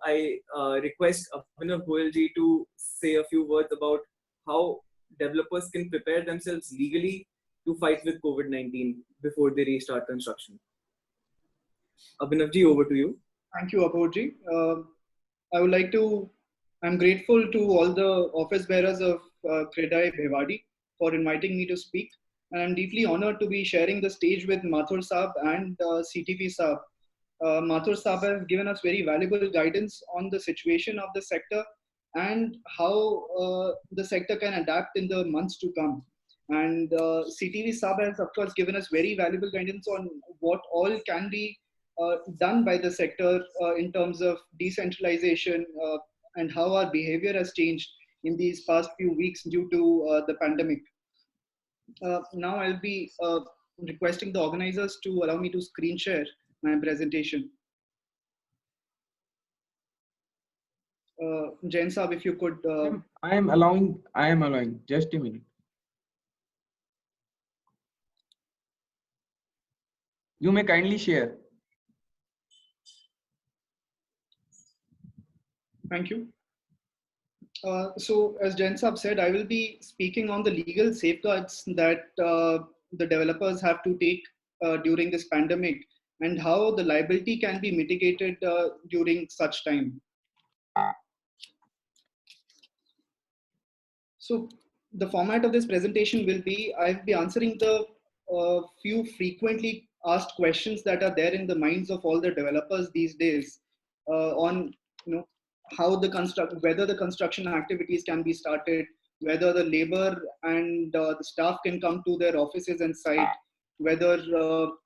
I request Abhinav Goyalji to say a few words about how developers can prepare themselves legally to fight with COVID-19 before they restart construction. Abhinavji, over to you. Thank you, Apurji. I would like to, I'm grateful to all the office bearers of Credai Bhewadi for inviting me to speak. And I'm deeply honored to be sharing the stage with Mathur Saab and CTV Saab. Mathur Saab has given us very valuable guidance on the situation of the sector and how the sector can adapt in the months to come. And CTV Saab has, of course, given us very valuable guidance on what all can be done by the sector in terms of decentralization and how our behavior has changed in these past few weeks due to the pandemic. Now I'll be requesting the organizers to allow me to screen share my presentation. Jain Saab, if you could. I am allowing. Just a minute. You may kindly share. Thank you. So as Jain Saab said, I will be speaking on the legal safeguards that the developers have to take during this pandemic and how the liability can be mitigated during such time. So the format of this presentation will be, I'll be answering the few frequently asked questions that are there in the minds of all the developers these days on, how the whether the construction activities can be started, whether the labor and the staff can come to their offices and site, whether the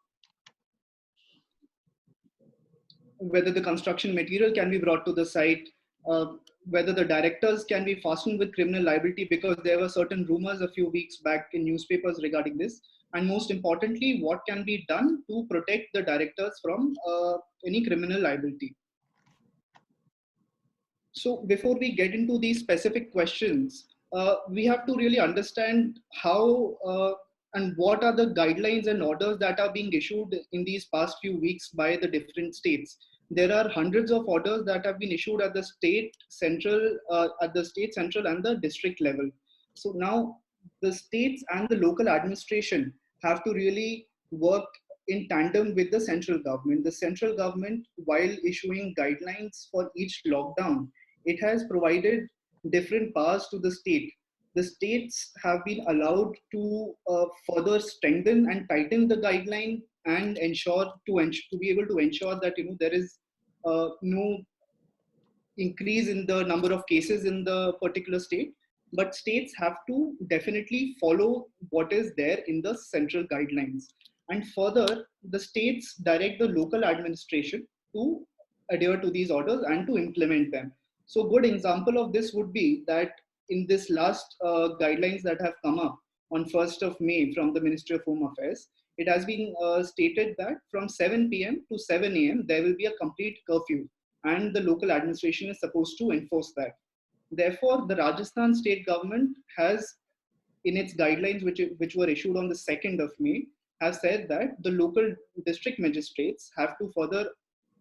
construction material can be brought to the site, whether the directors can be fastened with criminal liability, because there were certain rumors a few weeks back in newspapers regarding this. And most importantly, what can be done to protect the directors from any criminal liability. So before we get into these specific questions, we have to really understand how and what are the guidelines and orders that are being issued in these past few weeks by the different states. There are hundreds of orders that have been issued at the state, central, and the district level. So now the states and the local administration have to really work in tandem with the central government. The central government, while issuing guidelines for each lockdown, it has provided different powers to the state. The states have been allowed to further strengthen and tighten the guideline and ensure to be able to ensure that there is no increase in the number of cases in the particular state. But states have to definitely follow what is there in the central guidelines. And further, the states direct the local administration to adhere to these orders and to implement them. So good example of this would be that in this last guidelines that have come up on 1st of May from the Ministry of Home Affairs, it has been stated that from 7 p.m. to 7 a.m. there will be a complete curfew, and the local administration is supposed to enforce that. Therefore, the Rajasthan state government has, in its guidelines which were issued on the 2nd of May, have said that the local district magistrates have to further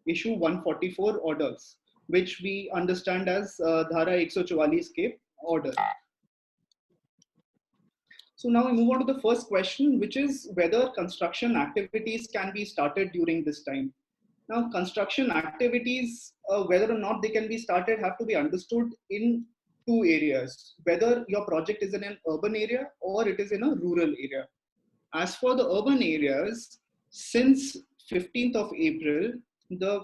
issue 144 orders, which we understand as Dhara 144 order. So now we move on to the first question, which is whether construction activities can be started during this time. Now, construction activities, whether or not they can be started, have to be understood in two areas, whether your project is in an urban area or it is in a rural area. As for the urban areas, since 15th of April, the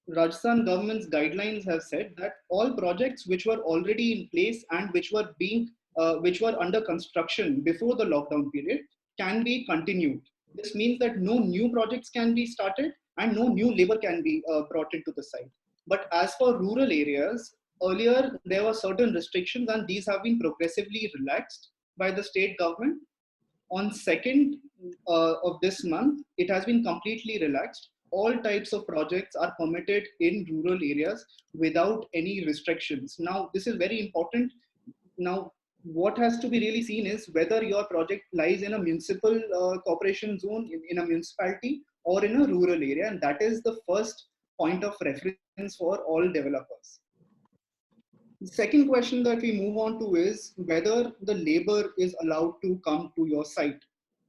Rajasthan government's guidelines have said that all projects which were already in place and which were under construction before the lockdown period can be continued. This means that no new projects can be started and no new labor can be brought into the site. But as for rural areas, earlier there were certain restrictions and these have been progressively relaxed by the state government. On 2nd of this month, it has been completely relaxed. All types of projects are permitted in rural areas without any restrictions. Now, this is very important. Now, what has to be really seen is whether your project lies in a municipal corporation zone, in a municipality, or in a rural area. And that is the first point of reference for all developers. The second question that we move on to is whether the labor is allowed to come to your site.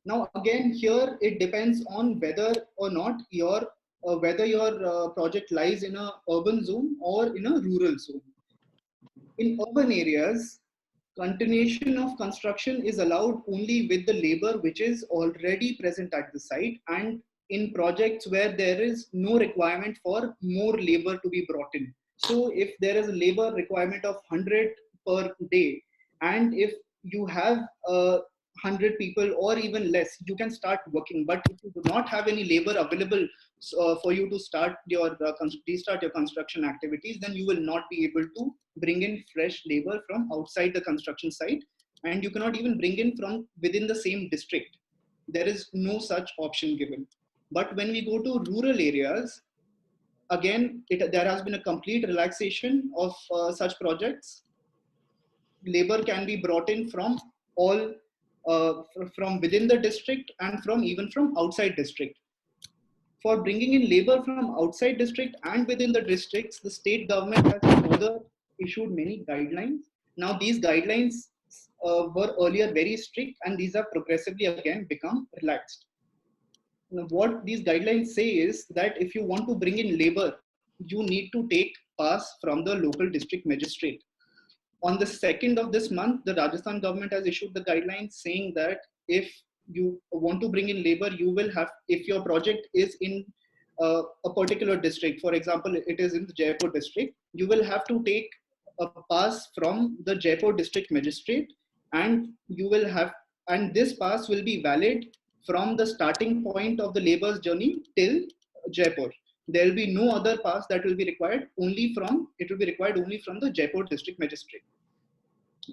Now, again, here it depends on whether or not your project lies in a urban zone or in a rural zone. In urban areas, continuation of construction is allowed only with the labor which is already present at the site, and in projects where there is no requirement for more labor to be brought in. So if there is a labor requirement of 100 per day, and if you have 100 people or even less, you can start working. But if you do not have any labor available for you to restart your construction activities, then you will not be able to bring in fresh labor from outside the construction site, and you cannot even bring in from within the same district. There is no such option given. But when we go to rural areas, again, there has been a complete relaxation of such projects. Labor can be brought in from all, from within the district and even from outside district. For bringing in labor from outside district and within the districts, the state government has further issued many guidelines. Now, these guidelines were earlier very strict, and these have progressively again become relaxed. Now, what these guidelines say is that if you want to bring in labor, you need to take pass from the local district magistrate. On the 2nd of this month, the Rajasthan government has issued the guidelines saying that if you want to bring in labor, you will have, if your project is in a particular district, for example, it is in the Jaipur district, you will have to take a pass from the Jaipur district magistrate, and this pass will be valid from the starting point of the labor's journey till Jaipur. There will be no other pass that will be required, it will be required only from the Jaipur district magistrate.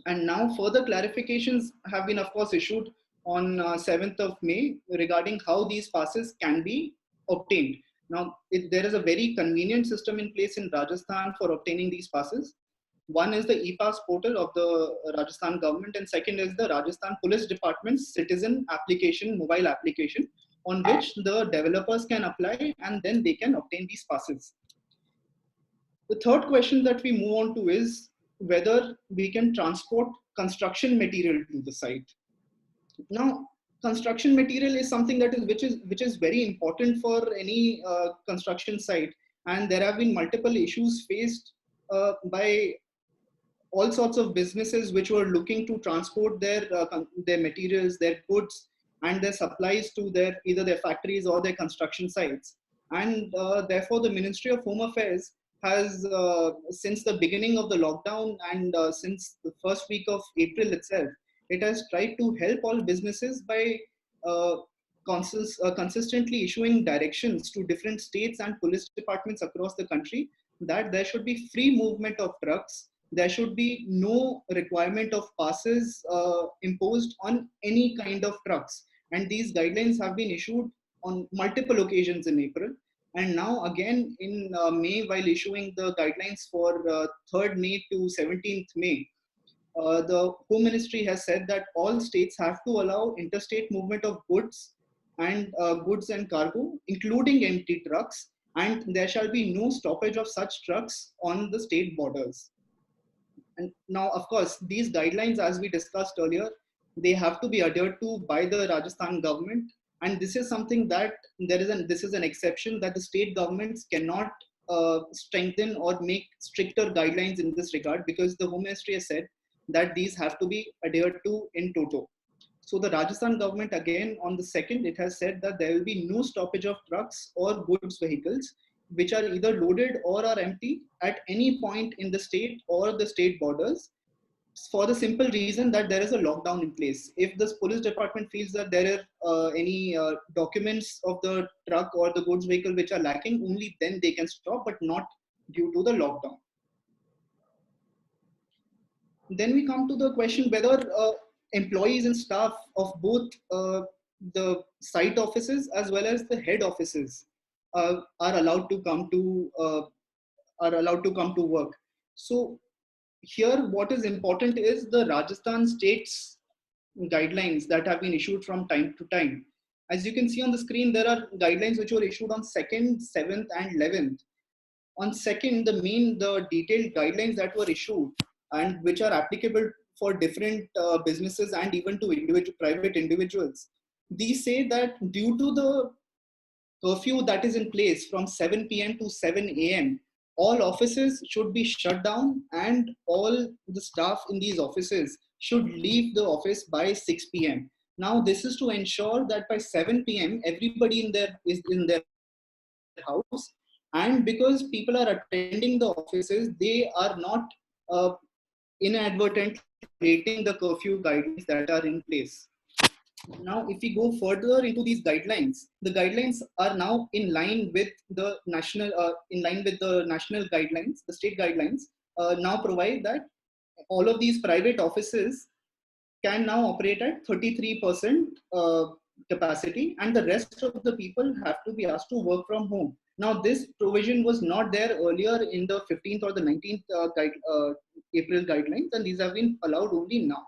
And now further clarifications have been, of course, issued on 7th of May regarding how these passes can be obtained. Now, there is a very convenient system in place in Rajasthan for obtaining these passes. One is the e-pass portal of the Rajasthan government, and second is the Rajasthan Police Department's citizen application, mobile application, on which the developers can apply and then they can obtain these passes. The third question that we move on to is whether we can transport construction material to the site. Now, construction material is something that which is very important for any construction site, and there have been multiple issues faced by all sorts of businesses which were looking to transport their materials, their goods, and their supplies to either their factories or their construction sites. And therefore, the Ministry of Home Affairs has, since the beginning of the lockdown and since the first week of April itself, it has tried to help all businesses by consistently issuing directions to different states and police departments across the country that there should be free movement of trucks. There should be no requirement of passes imposed on any kind of trucks. And these guidelines have been issued on multiple occasions in April. And now again in May, while issuing the guidelines for 3rd May to 17th May, the Home Ministry has said that all states have to allow interstate movement of goods and cargo, including empty trucks, and there shall be no stoppage of such trucks on the state borders. And now, of course, these guidelines, as we discussed earlier, they have to be adhered to by the Rajasthan government. And this is something that this is an exception that the state governments cannot strengthen or make stricter guidelines in this regard, because the Home Ministry has said that these have to be adhered to in toto. So the Rajasthan government, again, on the 2nd, it has said that there will be no stoppage of trucks or goods vehicles which are either loaded or are empty at any point in the state or the state borders, for the simple reason that there is a lockdown in place. If the police department feels that there are any documents of the truck or the goods vehicle which are lacking, only then they can stop, but not due to the lockdown. Then we come to the question whether employees and staff of both the site offices as well as the head offices are allowed to come to work. So here, what is important is the Rajasthan state's guidelines that have been issued from time to time. As you can see on the screen, there are guidelines which were issued on 2nd, 7th, and 11th. On second, the detailed guidelines that were issued and which are applicable for different businesses and even to private individuals. These say that due to the curfew that is in place from 7 p.m. to 7 a.m., all offices should be shut down and all the staff in these offices should leave the office by 6 p.m. Now, this is to ensure that by 7 p.m., everybody is in their house. And because people are attending the offices, they are not uh, inadvertently violating the curfew guidelines that are in place. Now, if we go further into these guidelines, the guidelines are now in line with the national guidelines. The state guidelines now provide that all of these private offices can now operate at 33% capacity, and the rest of the people have to be asked to work from home. Now, this provision was not there earlier in the 15th or the 19th April guidelines, and these have been allowed only now.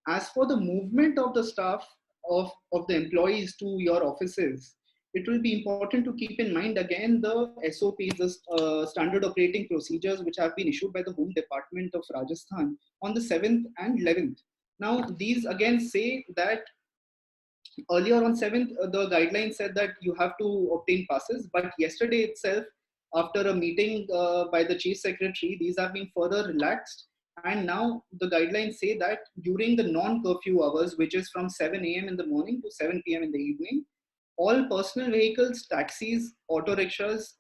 As for the movement of the staff of the employees to your offices, it will be important to keep in mind again the SOPs, the standard operating procedures, which have been issued by the Home Department of Rajasthan on the 7th and 11th. Now, these again say that earlier on 7th, the guidelines said that you have to obtain passes, but yesterday itself, after a meeting by the Chief Secretary, these have been further relaxed. And now the guidelines say that during the non-curfew hours, which is from 7 a.m. in the morning to 7 p.m. in the evening, all personal vehicles, taxis, auto rickshaws,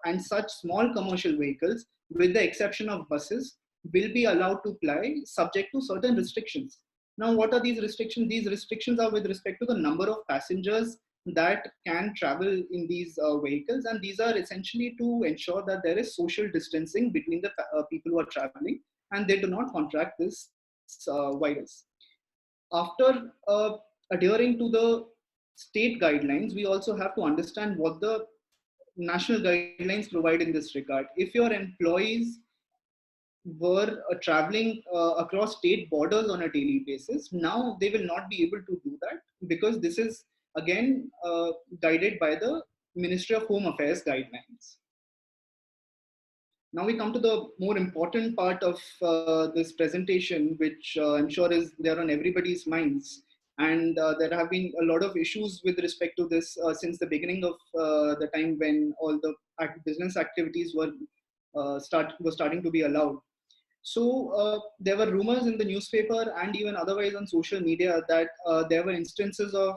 and such small commercial vehicles, with the exception of buses, will be allowed to ply subject to certain restrictions. Now, what are these restrictions? These restrictions are with respect to the number of passengers that can travel in these vehicles, and these are essentially to ensure that there is social distancing between the people who are traveling and they do not contract this virus. After adhering to the state guidelines, we also have to understand what the national guidelines provide in this regard. If your employees were traveling across state borders on a daily basis, now they will not be able to do that because this is again guided by the Ministry of Home Affairs guidelines. Now we come to the more important part of this presentation, which I'm sure is there on everybody's minds. And there have been a lot of issues with respect to this since the beginning of the time when all the business activities were starting to be allowed. So there were rumors in the newspaper and even otherwise on social media that there were instances of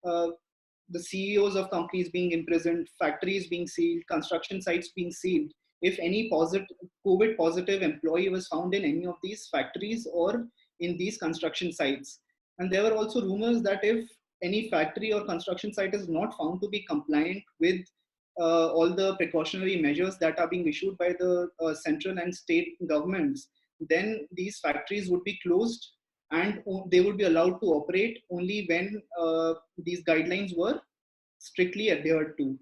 the CEOs of companies being imprisoned, factories being sealed, construction sites being sealed, if any COVID positive employee was found in any of these factories or in these construction sites. And there were also rumors that if any factory or construction site is not found to be compliant with all the precautionary measures that are being issued by the central and state governments, then these factories would be closed and they would be allowed to operate only when these guidelines were strictly adhered to.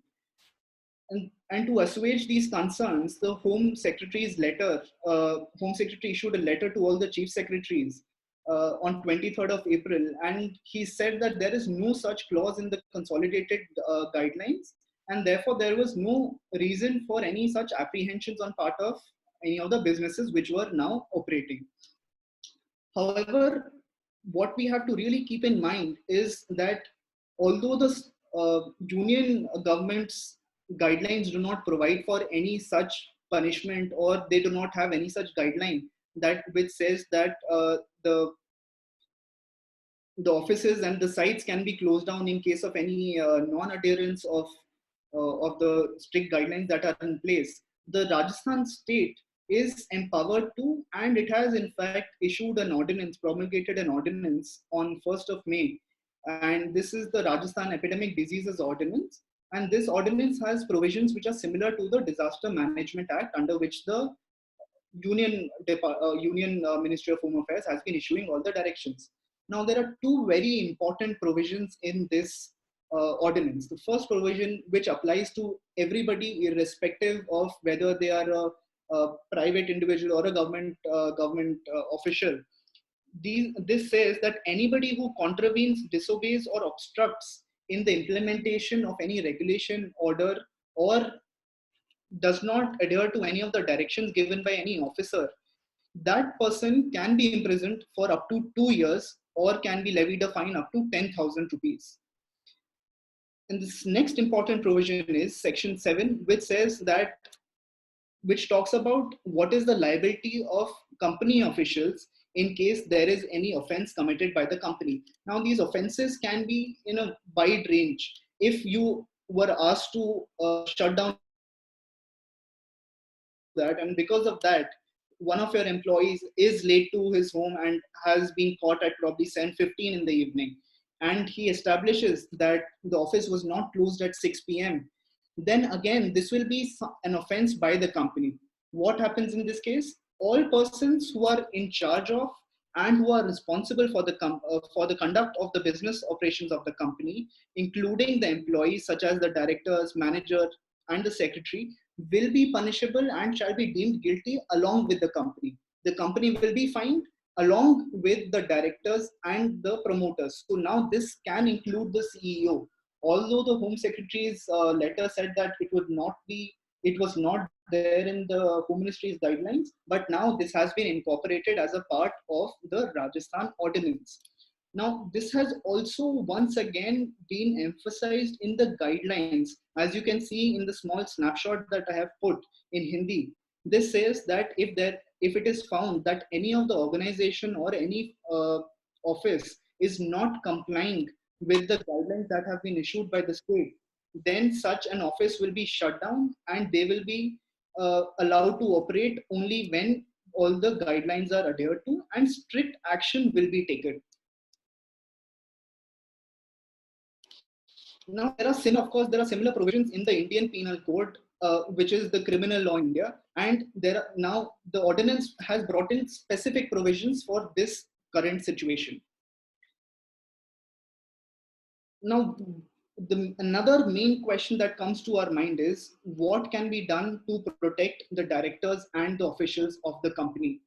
And to assuage these concerns, the Home Secretary issued a letter to all the chief secretaries on 23rd of April, and he said that there is no such clause in the consolidated guidelines, and therefore there was no reason for any such apprehensions on part of any of the businesses which were now operating. However, what we have to really keep in mind is that although the union government's guidelines do not provide for any such punishment, or they do not have any such guideline that which says that the offices and the sites can be closed down in case of any non-adherence of the strict guidelines that are in place. The Rajasthan state is empowered to, and it has in fact issued an ordinance, promulgated an ordinance on 1st of May. And this is the Rajasthan Epidemic Diseases Ordinance. And this ordinance has provisions which are similar to the Disaster Management Act, under which the Union Ministry of Home Affairs has been issuing all the directions. Now, there are two very important provisions in this ordinance. The first provision, which applies to everybody, irrespective of whether they are a private individual or a government official. This says that anybody who contravenes, disobeys, or obstructs in the implementation of any regulation, order, or does not adhere to any of the directions given by any officer, that person can be imprisoned for up to 2 years or can be levied a fine up to 10,000 rupees. And this next important provision is section 7, which says that, which talks about what is the liability of company officials in case there is any offense committed by the company. Now, these offenses can be in a wide range. If you were asked to shut down that, and because of that, one of your employees is late to his home and has been caught at probably 7:15 in the evening, and he establishes that the office was not closed at 6 p.m., then again, this will be an offense by the company. What happens in this case? All persons who are in charge of and who are responsible for the conduct of the business operations of the company, including the employees such as the directors, manager, and the secretary, will be punishable and shall be deemed guilty along with the company. The company will be fined along with the directors and the promoters. So now this can include the CEO. Although the Home Secretary's letter said that it was not there in the Home Ministry's guidelines, but now this has been incorporated as a part of the Rajasthan Ordinance. Now, this has also once again been emphasized in the guidelines. As you can see in the small snapshot that I have put in Hindi, this says that if it is found that any of the organization or any office is not complying with the guidelines that have been issued by the state, then such an office will be shut down and they will be allowed to operate only when all the guidelines are adhered to, and strict action will be taken. Now, there are similar provisions in the Indian Penal Code, which is the criminal law in India, and now the ordinance has brought in specific provisions for this current situation. Now, another main question that comes to our mind is what can be done to protect the directors and the officials of the company.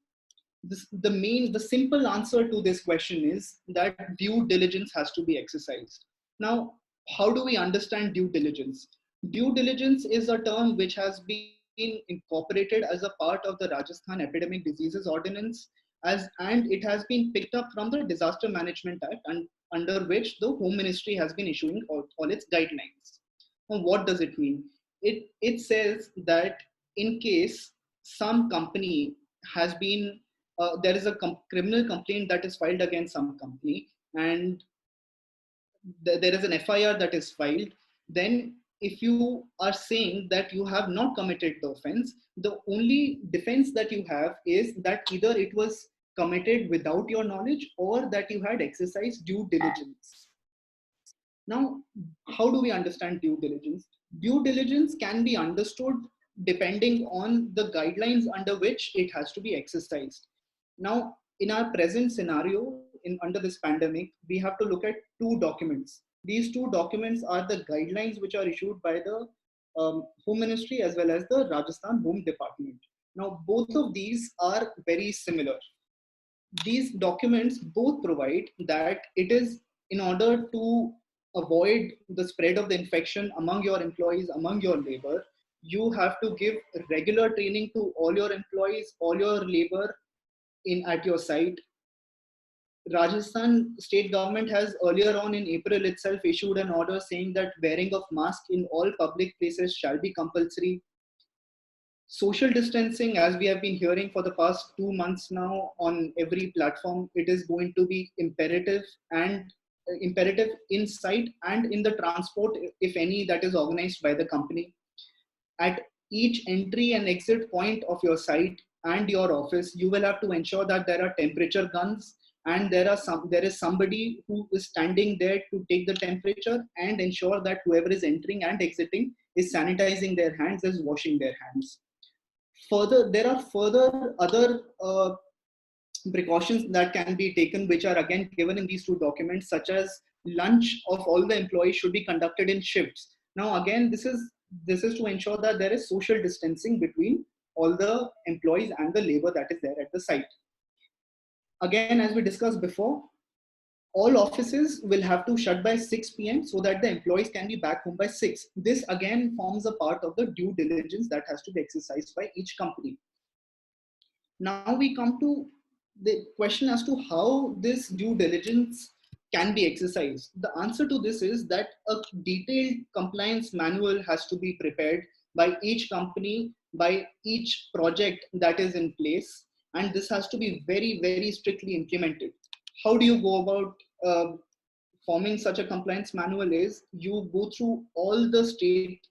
The simple answer to this question is that due diligence has to be exercised. Now, how do we understand due diligence? Due diligence is a term which has been incorporated as a part of the Rajasthan Epidemic Diseases Ordinance, and it has been picked up from the Disaster Management Act, and under which the Home Ministry has been issuing all its guidelines. Now, what does it mean? It says that in case some company has been there is a criminal complaint that is filed against some company, and there is an FIR that is filed, then if you are saying that you have not committed the offense, the only defense that you have is that either it was committed without your knowledge or that you had exercised due diligence. Now, how do we understand due diligence? Due diligence can be understood depending on the guidelines under which it has to be exercised. Now, in our present scenario, under this pandemic, we have to look at two documents. These two documents are the guidelines which are issued by the Home Ministry as well as the Rajasthan Home Department. Now, both of these are very similar. These documents both provide that it is in order to avoid the spread of the infection among your employees, among your labor, you have to give regular training to all your employees, all your labor at your site. Rajasthan state government has earlier on in April itself issued an order saying that wearing of mask in all public places shall be compulsory. Social distancing, as we have been hearing for the past 2 months now on every platform, it is going to be imperative in site and in the transport, if any, that is organized by the company. At each entry and exit point of your site and your office, you will have to ensure that there are temperature guns, and there is somebody who is standing there to take the temperature and ensure that whoever is entering and exiting is sanitizing their hands, is washing their hands. Further, there are other precautions that can be taken, which are again given in these two documents, such as lunch of all the employees should be conducted in shifts. Now, again, this is to ensure that there is social distancing between all the employees and the labor that is there at the site. Again, as we discussed before, all offices will have to shut by 6 p.m. so that the employees can be back home by 6. This again forms a part of the due diligence that has to be exercised by each company. Now we come to the question as to how this due diligence can be exercised. The answer to this is that a detailed compliance manual has to be prepared by each company, by each project that is in place, and this has to be very, very strictly implemented. How do you go about forming such a compliance manual? Is you go through all the state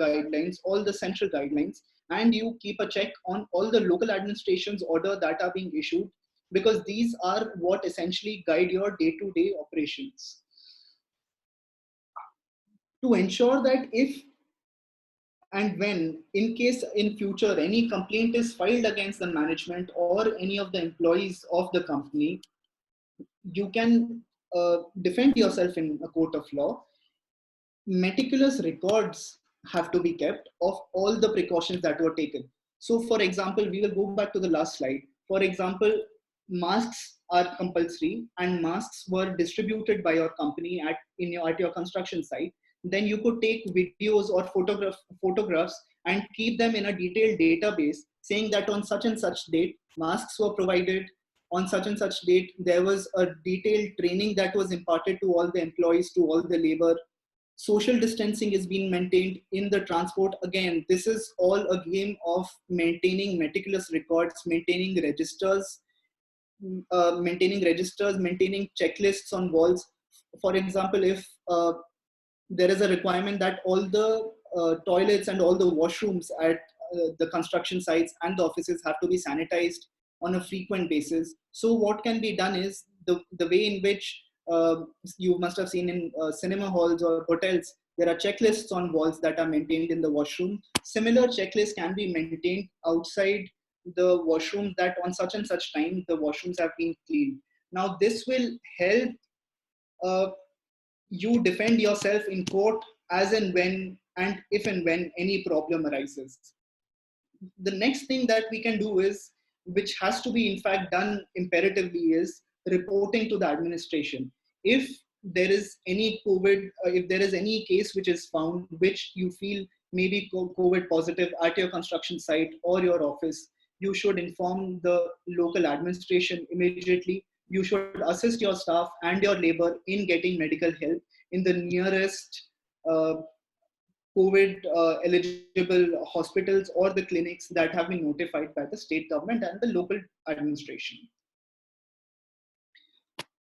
guidelines, all the central guidelines, and you keep a check on all the local administration's order that are being issued, because these are what essentially guide your day-to-day operations. To ensure that if and when, in case in future, any complaint is filed against the management or any of the employees of the company, you can defend yourself in a court of law. Meticulous records have to be kept of all the precautions that were taken. So for example, we will go back to the last slide. For example, masks are compulsory and masks were distributed by your company at your construction site. Then you could take videos or photographs and keep them in a detailed database saying that on such and such date, masks were provided. On such and such date, there was a detailed training that was imparted to all the employees, to all the labor. Social distancing is being maintained in the transport. Again, this is all a game of maintaining meticulous records, maintaining registers, maintaining checklists on walls. For example, if there is a requirement that all the toilets and all the washrooms at the construction sites and the offices have to be sanitized on a frequent basis. So what can be done is the way in which you must have seen in cinema halls or hotels, there are checklists on walls that are maintained in the washroom. Similar checklists can be maintained outside the washroom, that on such and such time the washrooms have been cleaned. Now this will help you defend yourself in court as and when, and if and when any problem arises. The next thing that we can do is, which has to be in fact done imperatively, is reporting to the administration. If there is any COVID, if there is any case which is found, which you feel may be COVID positive at your construction site or your office, you should inform the local administration immediately. You should assist your staff and your labor in getting medical help in the nearest COVID eligible hospitals or the clinics that have been notified by the state government and the local administration.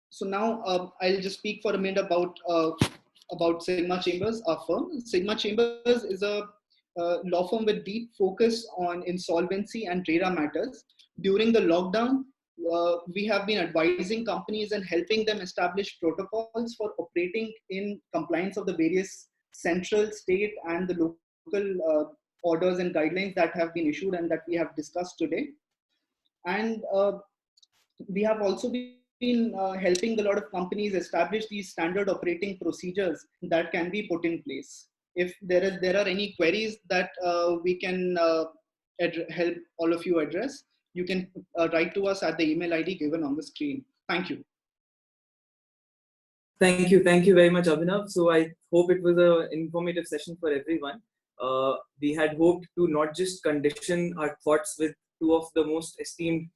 So now I'll just speak for a minute about Sigma Chambers, our firm. Sigma Chambers is a law firm with deep focus on insolvency and RERA matters. During the lockdown, we have been advising companies and helping them establish protocols for operating in compliance of the various central, state, and the local orders and guidelines that have been issued and that we have discussed today. And we have also been helping a lot of companies establish these standard operating procedures that can be put in place. If there are any queries that we can help all of you address, you can write to us at the email ID given on the screen. Thank you. Thank you very much, Abhinav. So I hope it was an informative session for everyone. We had hoped to not just condition our thoughts with two of the most esteemed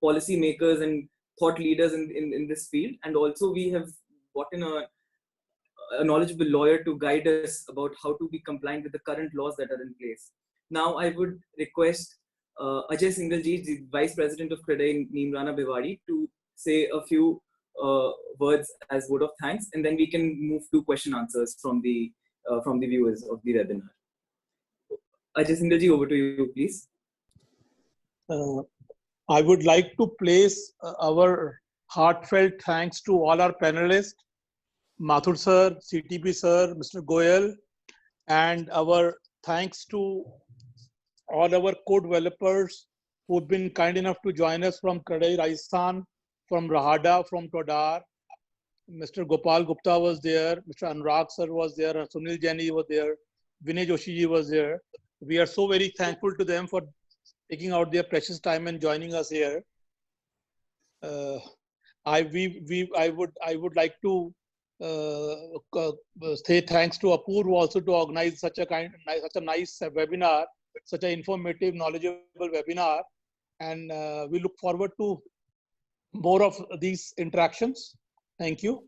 policy makers and thought leaders in this field, and also we have gotten a knowledgeable lawyer to guide us about how to be compliant with the current laws that are in place. Now I would request Ajay Singalji, the Vice President of CREDAI, Neemrana Bhiwadi, to say a few words as word of thanks, and then we can move to question answers from the viewers of the webinar. Ajay Singalji, over to you, please. I would like to place our heartfelt thanks to all our panelists, Mathur sir, CTP sir, Mr. Goyal, and our thanks to all our code developers who've been kind enough to join us from CREDAI Rajasthan, from Rahada, from Todar. Mr. Gopal Gupta was there, Mr. Anurag sir was there, Sunil Jaini was there, Vinay Joshi ji was there. We are so very thankful to them for taking out their precious time and joining us here. I would like to say thanks to Apoorv also to organize such a nice webinar, such an informative, knowledgeable webinar, and we look forward to more of these interactions. Thank you.